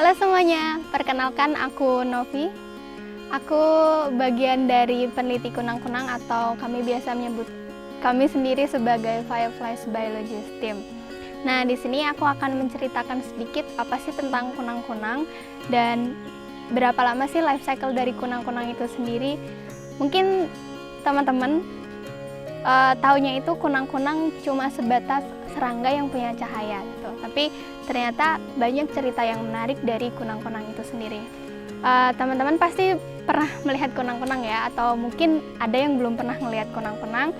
Halo semuanya, perkenalkan aku Novi. Aku bagian dari peneliti kunang-kunang atau kami biasa menyebut kami sendiri sebagai Fireflies Biologist Team. Nah, di sini aku akan menceritakan sedikit apa sih tentang kunang-kunang dan berapa lama sih life cycle dari kunang-kunang itu sendiri. Mungkin teman-teman taunya itu kunang-kunang cuma sebatas serangga yang punya cahaya gitu. Tapi ternyata banyak cerita yang menarik dari kunang-kunang itu sendiri. Teman-teman pasti pernah melihat kunang-kunang ya, atau mungkin ada yang belum pernah melihat kunang-kunang.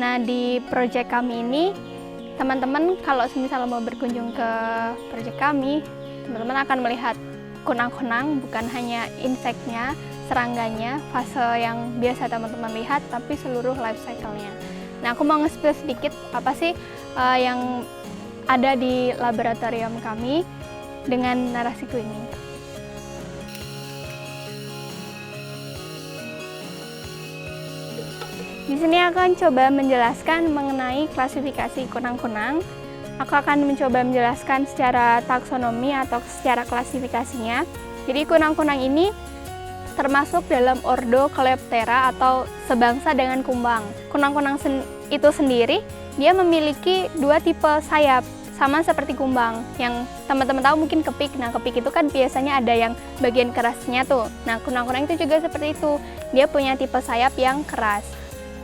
Nah, di proyek kami ini, teman-teman kalau misalnya mau berkunjung ke proyek kami, teman-teman akan melihat kunang-kunang, bukan hanya inseknya, serangganya, fase yang biasa teman-teman lihat, tapi seluruh life cycle-nya. Nah, aku mau nge-spill sedikit apa sih yang ada di laboratorium kami dengan narasiku ini. Di sini aku akan coba menjelaskan mengenai klasifikasi kunang-kunang. Aku akan mencoba menjelaskan secara taksonomi atau secara klasifikasinya. Jadi kunang-kunang ini termasuk dalam ordo Coleoptera atau sebangsa dengan kumbang. Kunang-kunang itu sendiri, dia memiliki dua tipe sayap, sama seperti kumbang. Yang teman-teman tahu mungkin kepik. Nah, kepik itu kan biasanya ada yang bagian kerasnya tuh. Nah, kunang-kunang itu juga seperti itu. Dia punya tipe sayap yang keras.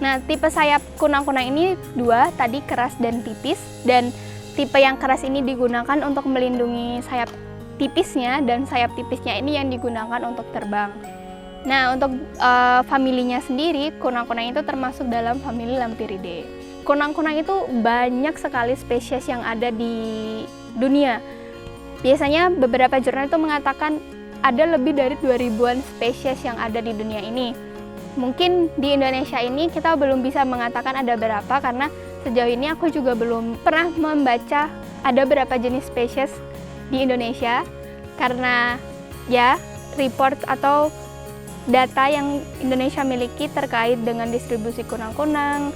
Nah, tipe sayap kunang-kunang ini dua, tadi keras dan tipis. Dan tipe yang keras ini digunakan untuk melindungi sayap tipisnya, dan sayap tipisnya ini yang digunakan untuk terbang. Nah, untuk familinya sendiri, kunang-kunang itu termasuk dalam famili Lampyridae. Kunang-kunang itu banyak sekali spesies yang ada di dunia. Biasanya beberapa jurnal itu mengatakan ada lebih dari 2000-an spesies yang ada di dunia ini. Mungkin di Indonesia ini kita belum bisa mengatakan ada berapa, karena sejauh ini aku juga belum pernah membaca ada berapa jenis spesies di Indonesia, karena ya report atau data yang Indonesia miliki terkait dengan distribusi kunang-kunang,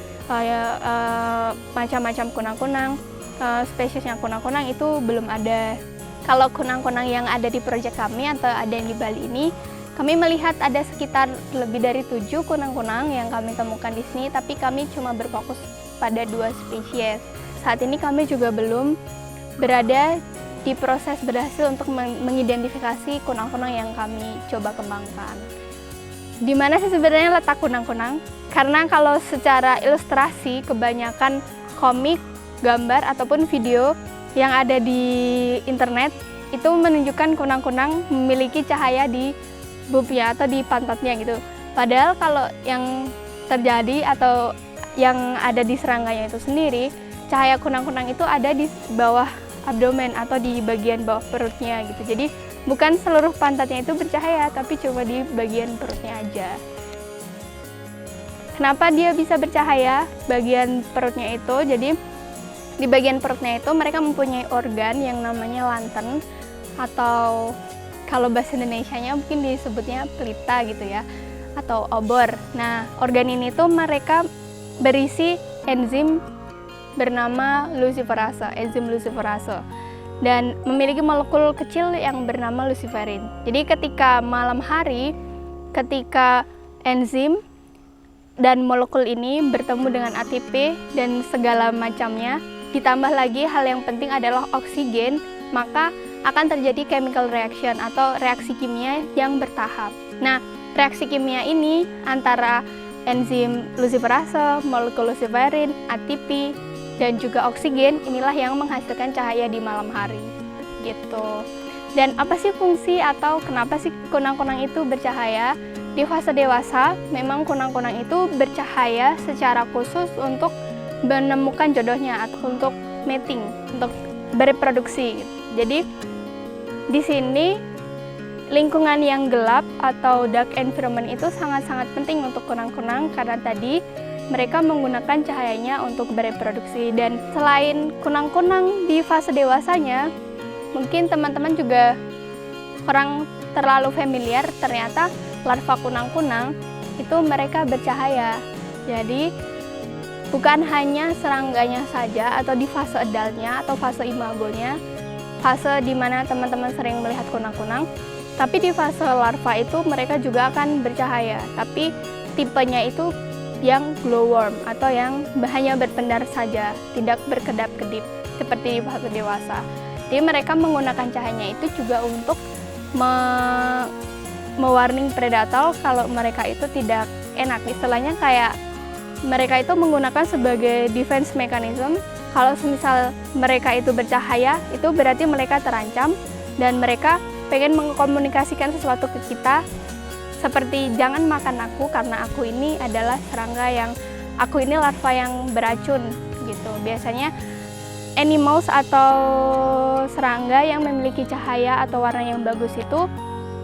macam-macam kunang-kunang, spesiesnya kunang-kunang itu belum ada. Kalau kunang-kunang yang ada di proyek kami atau ada yang di Bali ini, kami melihat ada sekitar lebih dari 7 kunang-kunang yang kami temukan di sini, tapi kami cuma berfokus pada 2 spesies. Saat ini kami juga belum berada di proses berhasil untuk mengidentifikasi kunang-kunang yang kami coba kembangkan. Di mana sih sebenarnya letak kunang-kunang? Karena kalau secara ilustrasi, kebanyakan komik, gambar, ataupun video yang ada di internet itu menunjukkan kunang-kunang memiliki cahaya di bubnya atau di pantatnya gitu. Padahal kalau yang terjadi atau yang ada di serangganya itu sendiri, cahaya kunang-kunang itu ada di bawah abdomen atau di bagian bawah perutnya gitu. Jadi bukan seluruh pantatnya itu bercahaya, tapi cuma di bagian perutnya aja. Kenapa dia bisa bercahaya bagian perutnya itu? Jadi di bagian perutnya itu mereka mempunyai organ yang namanya lantern, atau kalau bahasa Indonesianya mungkin disebutnya pelita gitu ya, atau obor. Nah, organ ini tuh mereka berisi enzim bernama luciferase, enzim luciferase, dan memiliki molekul kecil yang bernama luciferin. Jadi ketika malam hari, ketika enzim dan molekul ini bertemu dengan ATP dan segala macamnya, ditambah lagi hal yang penting adalah oksigen, maka akan terjadi chemical reaction atau reaksi kimia yang bertahap. Nah, reaksi kimia ini antara enzim luciferase, molekul luciferin, ATP, dan juga oksigen, inilah yang menghasilkan cahaya di malam hari gitu. Dan apa sih fungsi atau kenapa sih kunang-kunang itu bercahaya? Di fase dewasa, memang kunang-kunang itu bercahaya secara khusus untuk menemukan jodohnya atau untuk mating, untuk bereproduksi. Jadi di sini lingkungan yang gelap atau dark environment itu sangat-sangat penting untuk kunang-kunang, karena tadi mereka menggunakan cahayanya untuk bereproduksi. Dan selain kunang-kunang di fase dewasanya, mungkin teman-teman juga kurang terlalu familiar, ternyata larva kunang-kunang itu mereka bercahaya. Jadi bukan hanya serangganya saja atau di fase adultnya atau fase imagonya, fase di mana teman-teman sering melihat kunang-kunang. Tapi di fase larva itu mereka juga akan bercahaya, tapi tipenya itu yang glowworm atau yang hanya berpendar saja, tidak berkedap-kedip seperti di fase dewasa. Jadi mereka menggunakan cahayanya itu juga untuk mewarning predator kalau mereka itu tidak enak. Istilahnya kayak mereka itu menggunakan sebagai defense mechanism. Kalau semisal mereka itu bercahaya, itu berarti mereka terancam dan mereka pengen mengkomunikasikan sesuatu ke kita, seperti jangan makan aku karena aku ini adalah serangga yang, aku ini larva yang beracun gitu. Biasanya animals atau serangga yang memiliki cahaya atau warna yang bagus itu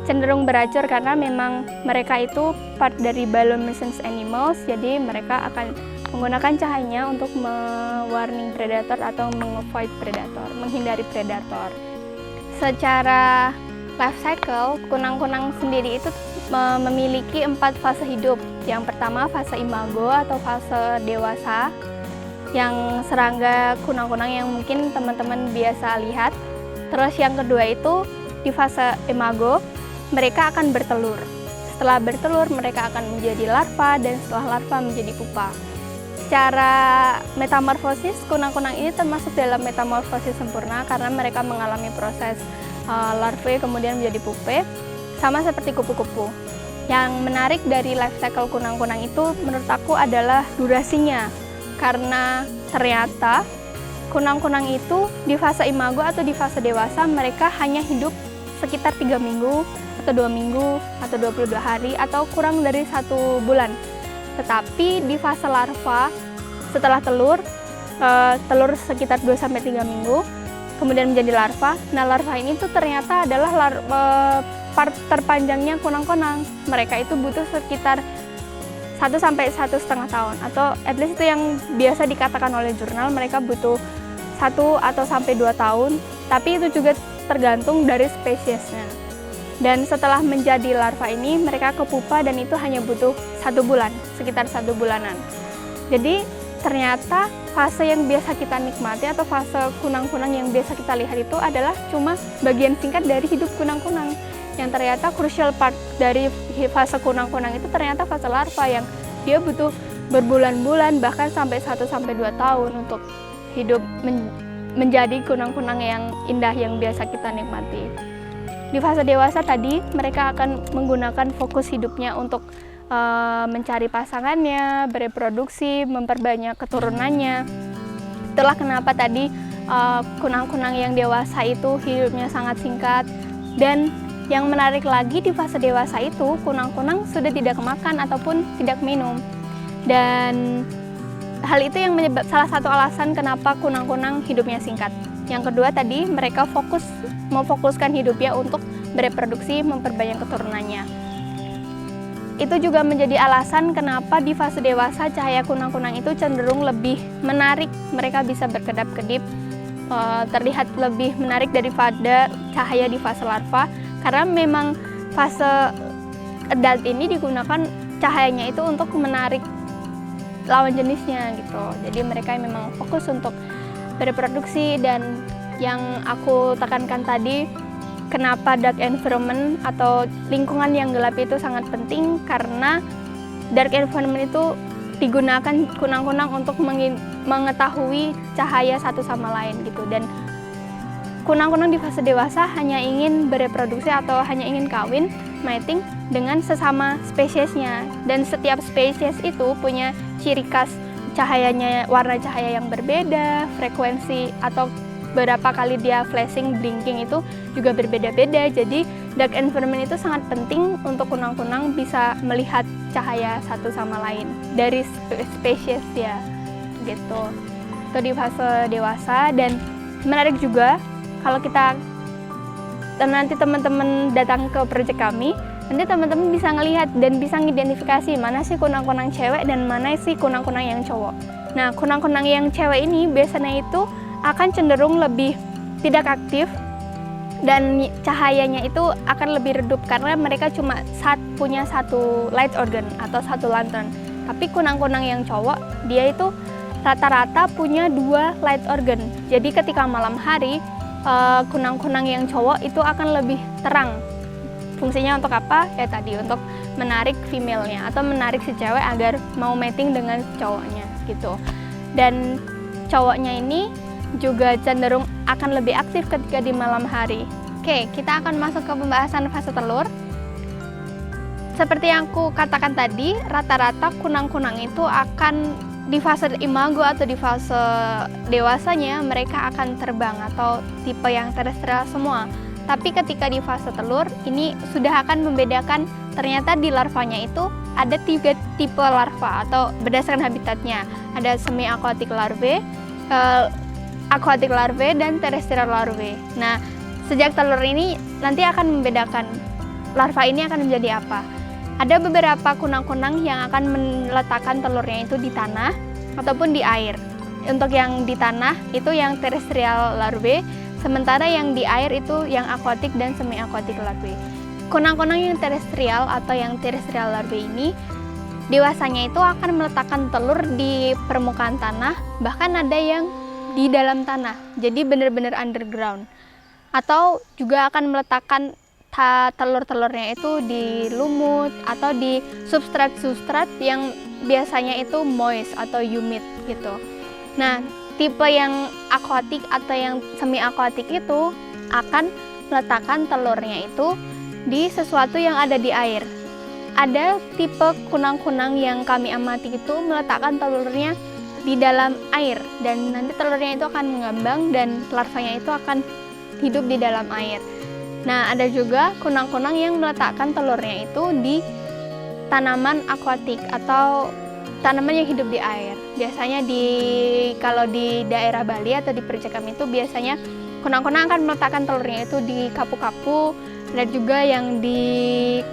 cenderung beracun karena memang mereka itu part dari bioluminescence animals, jadi mereka akan menggunakan cahayanya untuk mewarning predator atau meng-avoid predator, menghindari predator. Secara life cycle, kunang-kunang sendiri itu memiliki 4 fase hidup. Yang pertama fase imago atau fase dewasa, yang serangga kunang-kunang yang mungkin teman-teman biasa lihat. Terus yang kedua itu di fase imago, mereka akan bertelur. Setelah bertelur, mereka akan menjadi larva, dan setelah larva menjadi pupa. Secara metamorfosis, kunang-kunang ini termasuk dalam metamorfosis sempurna karena mereka mengalami proses larvae kemudian menjadi pupae, sama seperti kupu-kupu. Yang menarik dari life cycle kunang-kunang itu menurut aku adalah durasinya, karena ternyata kunang-kunang itu di fase imago atau di fase dewasa mereka hanya hidup sekitar 3 minggu atau 2 minggu atau 22 hari atau kurang dari 1 bulan. Tetapi di fase larva, setelah telur sekitar 2-3 minggu, kemudian menjadi larva. Nah, larva ini tuh ternyata adalah part terpanjangnya kunang-kunang. Mereka itu butuh sekitar 1-1,5 tahun, atau at least itu yang biasa dikatakan oleh jurnal, mereka butuh 1 atau sampai 2 tahun, tapi itu juga tergantung dari spesiesnya. Dan setelah menjadi larva ini, mereka ke pupa dan itu hanya butuh 1 bulan, sekitar 1 bulanan. Jadi ternyata fase yang biasa kita nikmati atau fase kunang-kunang yang biasa kita lihat itu adalah cuma bagian singkat dari hidup kunang-kunang. Yang ternyata crucial part dari fase kunang-kunang itu ternyata fase larva yang dia butuh berbulan-bulan, bahkan sampai 1-2 tahun untuk hidup menjadi kunang-kunang yang indah yang biasa kita nikmati. Di fase dewasa tadi, mereka akan menggunakan fokus hidupnya untuk mencari pasangannya, bereproduksi, memperbanyak keturunannya. Itulah kenapa tadi kunang-kunang yang dewasa itu hidupnya sangat singkat. Dan yang menarik lagi di fase dewasa itu, kunang-kunang sudah tidak makan ataupun tidak minum. Dan hal itu yang salah satu alasan kenapa kunang-kunang hidupnya singkat. Yang kedua tadi, mereka memfokuskan hidupnya untuk bereproduksi, memperbanyak keturunannya. Itu juga menjadi alasan kenapa di fase dewasa cahaya kunang-kunang itu cenderung lebih menarik. Mereka bisa berkedap-kedip, terlihat lebih menarik daripada cahaya di fase larva, karena memang fase adult ini digunakan cahayanya itu untuk menarik lawan jenisnya gitu. Jadi mereka memang fokus untuk bereproduksi. Dan yang aku tekankan tadi, kenapa dark environment atau lingkungan yang gelap itu sangat penting, karena dark environment itu digunakan kunang-kunang untuk mengetahui cahaya satu sama lain gitu. Dan kunang-kunang di fase dewasa hanya ingin bereproduksi atau hanya ingin kawin, mating dengan sesama spesiesnya. Dan setiap spesies itu punya ciri khas cahayanya, warna cahaya yang berbeda, frekuensi atau berapa kali dia flashing, blinking itu juga berbeda-beda. Jadi dark environment itu sangat penting untuk kunang-kunang bisa melihat cahaya satu sama lain dari spesies ya gitu. Itu di fase dewasa. Dan menarik juga kalau kita nanti teman-teman datang ke proyek kami, nanti teman-teman bisa ngelihat dan bisa ngidentifikasi mana sih kunang-kunang cewek dan mana sih kunang-kunang yang cowok. Nah, kunang-kunang yang cewek ini biasanya itu akan cenderung lebih tidak aktif dan cahayanya itu akan lebih redup karena mereka cuma punya satu light organ atau satu lantern. Tapi kunang-kunang yang cowok dia itu rata-rata punya 2 light organ. Jadi ketika malam hari kunang-kunang yang cowok itu akan lebih terang. Fungsinya untuk apa? Ya tadi untuk menarik female-nya atau menarik si cewek agar mau mating dengan cowoknya gitu. Dan cowoknya ini juga cenderung akan lebih aktif ketika di malam hari. Oke, kita akan masuk ke pembahasan fase telur. Seperti yang aku katakan tadi, rata-rata kunang-kunang itu akan di fase imago atau di fase dewasanya mereka akan terbang atau tipe yang terestrial semua. Tapi ketika di fase telur, ini sudah akan membedakan ternyata di larvanya itu ada 3 tipe larva atau berdasarkan habitatnya. Ada semi-aquatic larvae, aquatic larvae, dan terrestrial larvae. Nah, sejak telur ini nanti akan membedakan larva ini akan menjadi apa. Ada beberapa kunang-kunang yang akan meletakkan telurnya itu di tanah ataupun di air. Untuk yang di tanah itu yang terrestrial larvae, sementara yang di air itu yang aquatic dan semi-aquatic larvae. Kunang-kunang yang terestrial atau yang terrestrial larvae ini dewasanya itu akan meletakkan telur di permukaan tanah, bahkan ada yang di dalam tanah, jadi benar-benar underground. Atau juga akan meletakkan telur-telurnya itu di lumut atau di substrat-substrat yang biasanya itu moist atau humid gitu. Nah, tipe yang aquatic atau yang semi-aquatic itu akan meletakkan telurnya itu di sesuatu yang ada di air. Ada tipe kunang-kunang yang kami amati itu meletakkan telurnya di dalam air dan nanti telurnya itu akan mengambang dan larvanya itu akan hidup di dalam air. Nah, ada juga kunang-kunang yang meletakkan telurnya itu di tanaman akuatik atau tanaman yang hidup di air. Biasanya kalau di daerah Bali atau di Percekam itu biasanya kunang-kunang akan meletakkan telurnya itu di kapu-kapu. Ada juga yang di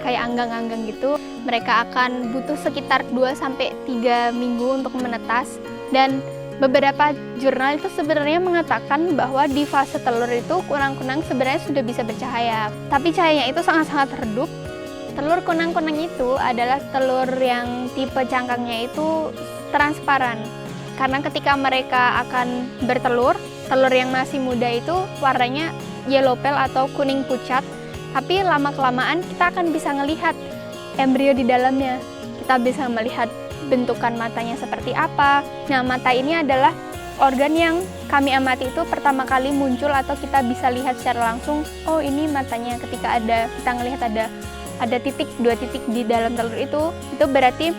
kayak anggang-anggang gitu. Mereka akan butuh sekitar 2-3 minggu untuk menetas, dan beberapa jurnal itu sebenarnya mengatakan bahwa di fase telur itu kunang-kunang sebenarnya sudah bisa bercahaya. Tapi cahayanya itu sangat-sangat redup. Telur kunang-kunang itu adalah telur yang tipe cangkangnya itu transparan. Karena ketika mereka akan bertelur, telur yang masih muda itu warnanya yellow pale atau kuning pucat. Tapi lama-kelamaan kita akan bisa melihat embrio di dalamnya. Kita bisa melihat bentukan matanya seperti apa. Nah, mata ini adalah organ yang kami amati itu pertama kali muncul atau kita bisa lihat secara langsung. Oh, ini matanya. Ketika kita ngelihat ada titik, 2 titik di dalam telur itu berarti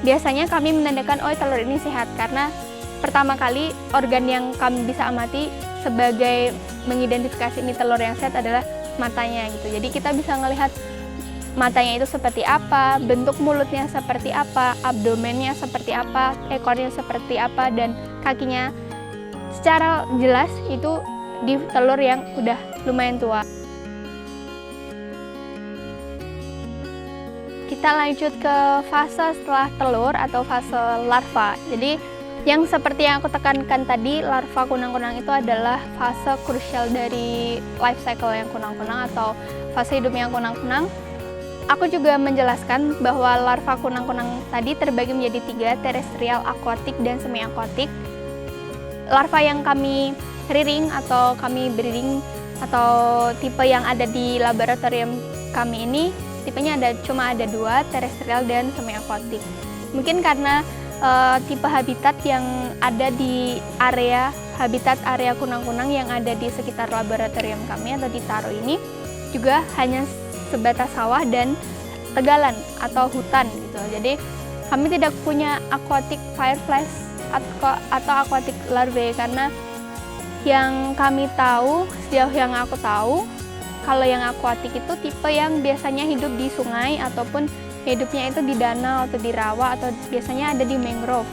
biasanya kami menandakan oh telur ini sehat, karena pertama kali organ yang kami bisa amati sebagai mengidentifikasi ini telur yang sehat adalah matanya gitu. Jadi kita bisa melihat matanya itu seperti apa, bentuk mulutnya seperti apa, abdomennya seperti apa, ekornya seperti apa, dan kakinya secara jelas itu di telur yang udah lumayan tua. Kita lanjut ke fase setelah telur atau fase larva. Jadi yang seperti yang aku tekankan tadi, larva kunang-kunang itu adalah fase krusial dari life cycle yang kunang-kunang atau fase hidupnya kunang-kunang. Aku juga menjelaskan bahwa larva kunang-kunang tadi terbagi menjadi 3, terestrial, akuatik, dan semi-akuatik. Larva yang kami rearing atau kami breeding atau tipe yang ada di laboratorium kami ini, tipenya cuma ada 2, terestrial dan semi-akuatik. Mungkin karena tipe habitat yang ada di habitat area kunang-kunang yang ada di sekitar laboratorium kami atau di Taro ini juga hanya sebatas sawah dan tegalan atau hutan gitu. Jadi kami tidak punya aquatic fireflies atau aquatic larvae, karena yang kami tahu, sejauh yang aku tahu, kalau yang aquatic itu tipe yang biasanya hidup di sungai ataupun hidupnya itu di danau atau di rawa atau biasanya ada di mangrove.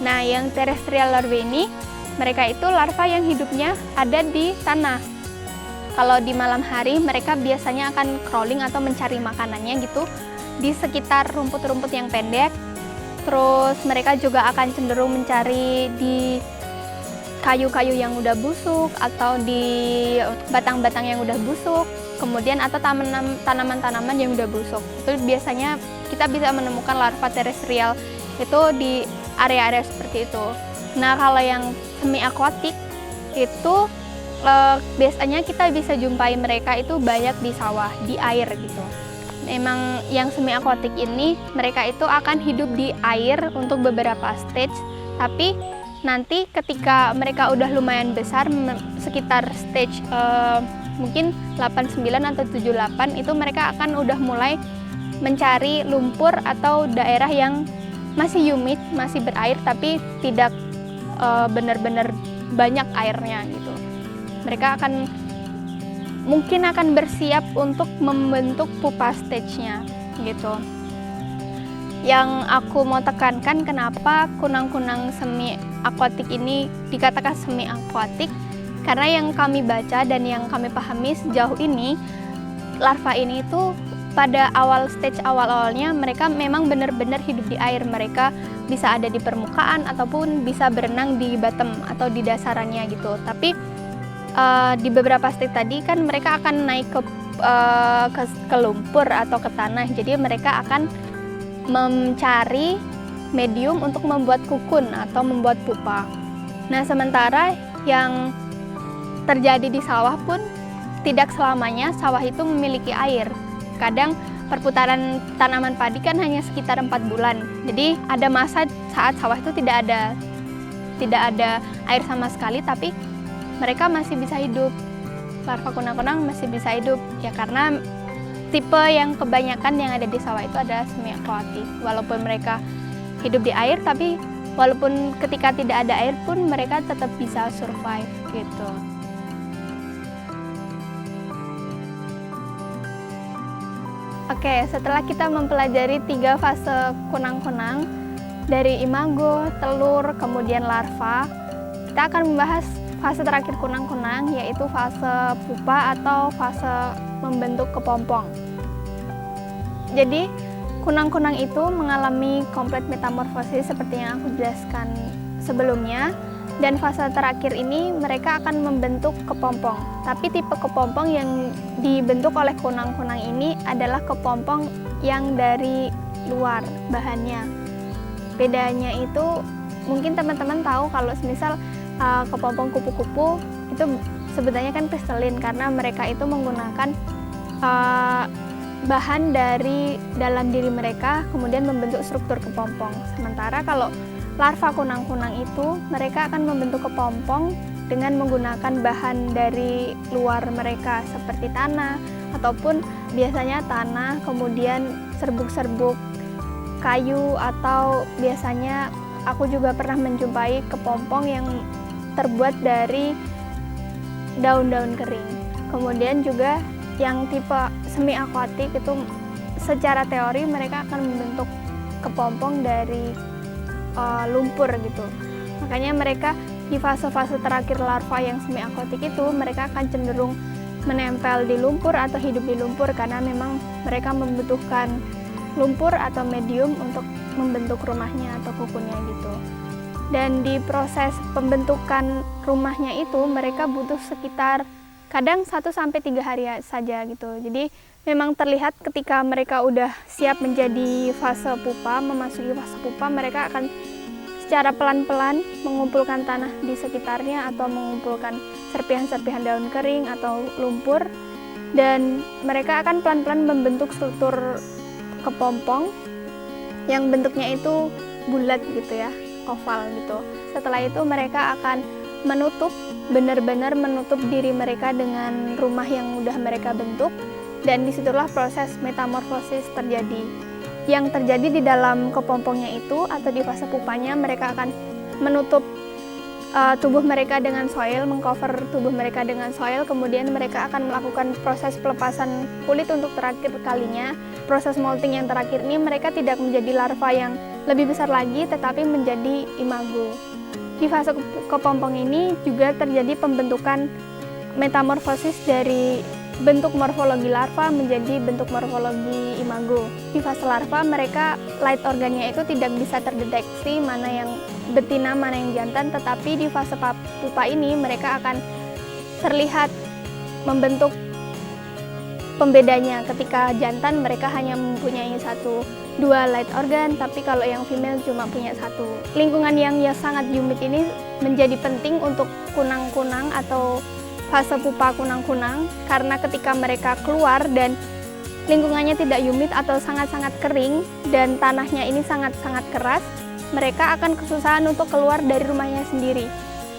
Nah, yang terrestrial larvae ini, mereka itu larva yang hidupnya ada di tanah. Kalau di malam hari, mereka biasanya akan crawling atau mencari makanannya gitu di sekitar rumput-rumput yang pendek. Terus mereka juga akan cenderung mencari di kayu-kayu yang udah busuk atau di batang-batang yang udah busuk, kemudian atau tanaman-tanaman yang udah busuk. Itu biasanya kita bisa menemukan larva terestrial itu di area-area seperti itu. Nah, kalau yang semi-aquatic itu biasanya kita bisa jumpai mereka itu banyak di sawah, di air gitu. Memang yang semi akuatik ini mereka itu akan hidup di air untuk beberapa stage, tapi nanti ketika mereka udah lumayan besar, sekitar stage mungkin 89 atau 78, itu mereka akan udah mulai mencari lumpur atau daerah yang masih humid, masih berair tapi tidak benar-benar banyak airnya gitu. Mereka mungkin akan bersiap untuk membentuk pupa stage-nya gitu. Yang aku mau tekankan, kenapa kunang-kunang semi akuatik ini dikatakan semi akuatik, karena yang kami baca dan yang kami pahami sejauh ini, larva ini itu pada stage awal-awalnya mereka memang benar-benar hidup di air. Mereka bisa ada di permukaan ataupun bisa berenang di bottom atau di dasarannya gitu. Tapi di beberapa stage tadi kan mereka akan naik ke lumpur atau ke tanah. Jadi mereka akan mencari medium untuk membuat kukun atau membuat pupa. Nah, sementara yang terjadi di sawah pun tidak selamanya sawah itu memiliki air. Kadang perputaran tanaman padi kan hanya sekitar 4 bulan. Jadi ada masa saat sawah itu tidak ada air sama sekali, tapi mereka masih bisa hidup. Larva kunang-kunang masih bisa hidup ya, karena tipe yang kebanyakan yang ada di sawah itu adalah semi akuatik. Walaupun mereka hidup di air, tapi walaupun ketika tidak ada air pun mereka tetap bisa survive gitu. Oke, setelah kita mempelajari 3 fase kunang-kunang, dari imago, telur, kemudian larva, kita akan membahas fase terakhir kunang-kunang, yaitu fase pupa atau fase membentuk kepompong. Jadi, kunang-kunang itu mengalami komplet metamorfosis seperti yang aku jelaskan sebelumnya, dan fase terakhir ini mereka akan membentuk kepompong. Tapi tipe kepompong yang dibentuk oleh kunang-kunang ini adalah kepompong yang dari luar bahannya. Bedanya itu mungkin teman-teman tahu kalau misal kepompong kupu-kupu itu sebenarnya kan kristalin, karena mereka itu menggunakan bahan dari dalam diri mereka kemudian membentuk struktur kepompong. Sementara kalau larva kunang-kunang itu mereka akan membentuk kepompong dengan menggunakan bahan dari luar mereka seperti tanah, ataupun biasanya tanah kemudian serbuk-serbuk kayu, atau biasanya aku juga pernah menjumpai kepompong yang terbuat dari daun-daun kering. Kemudian juga yang tipe semi akuatik itu secara teori mereka akan membentuk kepompong dari lumpur gitu. Makanya mereka di fase-fase terakhir larva yang semi akuatik itu mereka akan cenderung menempel di lumpur atau hidup di lumpur, karena memang mereka membutuhkan lumpur atau medium untuk membentuk rumahnya atau kukunnya gitu. Dan di proses pembentukan rumahnya itu mereka butuh sekitar kadang 1-3 hari saja gitu. Jadi memang terlihat ketika mereka udah siap menjadi fase pupa, memasuki fase pupa, mereka akan secara pelan-pelan mengumpulkan tanah di sekitarnya atau mengumpulkan serpihan-serpihan daun kering atau lumpur, dan mereka akan pelan-pelan membentuk struktur kepompong yang bentuknya itu bulat gitu ya, oval gitu. Setelah itu mereka akan benar-benar menutup diri mereka dengan rumah yang udah mereka bentuk, dan disitulah proses metamorfosis terjadi. Yang terjadi di dalam kepompongnya itu atau di fase pupanya, mereka akan menutup tubuh mereka dengan soil, mengcover tubuh mereka dengan soil, kemudian mereka akan melakukan proses pelepasan kulit untuk terakhir kalinya. Proses molting yang terakhir ini mereka tidak menjadi larva yang lebih besar lagi, tetapi menjadi imago. Di fase kepompong ini juga terjadi pembentukan metamorfosis dari bentuk morfologi larva menjadi bentuk morfologi imago. Di fase larva mereka light organnya itu tidak bisa terdeteksi mana yang betina, mana yang jantan, tetapi di fase pupa ini mereka akan terlihat membentuk pembedanya. Ketika jantan mereka hanya mempunyai 1-2 light organ, tapi kalau yang female cuma punya 1. Lingkungan yang sangat humid ini menjadi penting untuk kunang-kunang atau fase pupa kunang-kunang, karena ketika mereka keluar dan lingkungannya tidak humid atau sangat-sangat kering dan tanahnya ini sangat-sangat keras, mereka akan kesusahan untuk keluar dari rumahnya sendiri.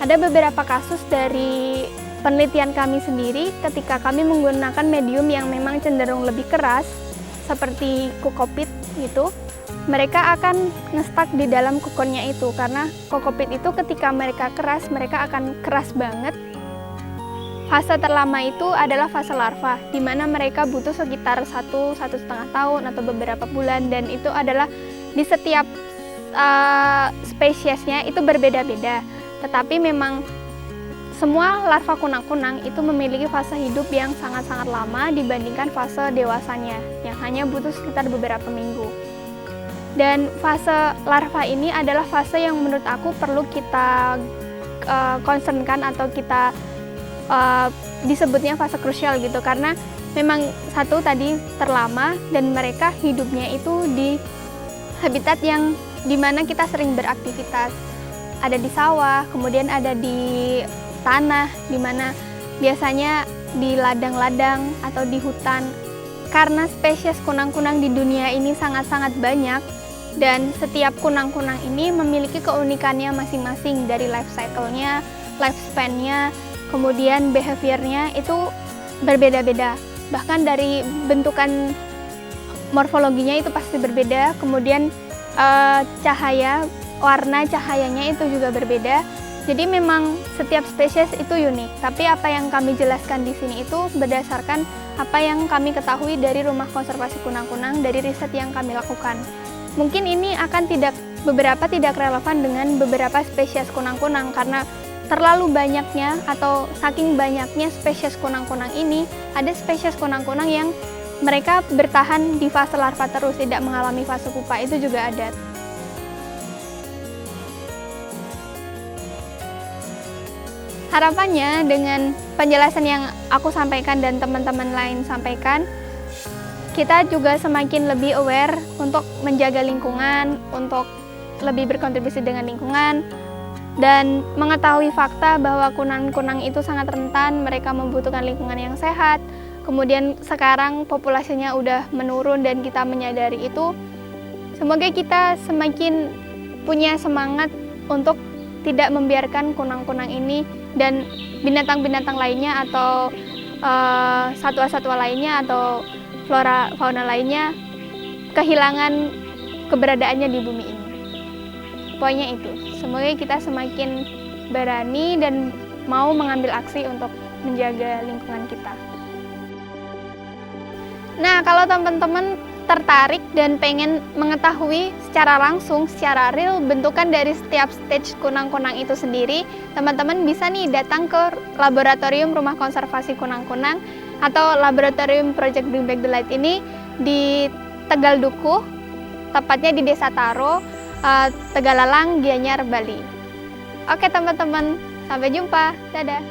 Ada beberapa kasus dari penelitian kami sendiri ketika kami menggunakan medium yang memang cenderung lebih keras, seperti kokopit gitu, mereka akan ngestak di dalam kokonnya itu, karena kokopit itu ketika mereka keras, mereka akan keras banget. Fase terlama itu adalah fase larva, di mana mereka butuh sekitar 1–1,5 tahun atau beberapa bulan, dan itu adalah di setiap spesiesnya itu berbeda-beda. Tetapi memang semua larva kunang-kunang itu memiliki fase hidup yang sangat-sangat lama dibandingkan fase dewasanya, yang hanya butuh sekitar beberapa minggu. Dan fase larva ini adalah fase yang menurut aku perlu kita concernkan atau kita disebutnya fase krusial gitu, karena memang satu tadi terlama dan mereka hidupnya itu di habitat yang dimana kita sering beraktivitas, ada di sawah, kemudian ada di tanah, dimana biasanya di ladang-ladang atau di hutan. Karena spesies kunang-kunang di dunia ini sangat-sangat banyak, dan setiap kunang-kunang ini memiliki keunikannya masing-masing, dari life cycle-nya, lifespan-nya, kemudian behavior-nya itu berbeda-beda. Bahkan dari bentukan morfologinya itu pasti berbeda, kemudian cahaya, warna cahayanya itu juga berbeda. Jadi memang setiap spesies itu unik, tapi apa yang kami jelaskan di sini itu berdasarkan apa yang kami ketahui dari Rumah Konservasi Kunang-Kunang, dari riset yang kami lakukan. Mungkin ini akan beberapa tidak relevan dengan beberapa spesies kunang-kunang, karena terlalu banyaknya atau saking banyaknya spesies kunang-kunang ini, ada spesies kunang-kunang yang mereka bertahan di fase larva terus, tidak mengalami fase pupa, itu juga ada. Harapannya dengan penjelasan yang aku sampaikan dan teman-teman lain sampaikan, kita juga semakin lebih aware untuk menjaga lingkungan, untuk lebih berkontribusi dengan lingkungan, dan mengetahui fakta bahwa kunang-kunang itu sangat rentan, mereka membutuhkan lingkungan yang sehat. Kemudian sekarang populasinya udah menurun dan kita menyadari itu. Semoga kita semakin punya semangat untuk tidak membiarkan kunang-kunang ini dan binatang-binatang lainnya atau satwa-satwa lainnya atau flora fauna lainnya kehilangan keberadaannya di bumi ini. Poinnya itu, semoga kita semakin berani dan mau mengambil aksi untuk menjaga lingkungan kita. Nah, kalau teman-teman tertarik dan pengen mengetahui secara langsung, secara real bentukan dari setiap stage kunang-kunang itu sendiri, teman-teman bisa nih datang ke Laboratorium Rumah Konservasi Kunang-Kunang atau Laboratorium Project Bring Back the Light ini di Tegal Dukuh, tepatnya di Desa Taro, Tegalalang, Gianyar, Bali. Oke teman-teman, sampai jumpa. Dadah.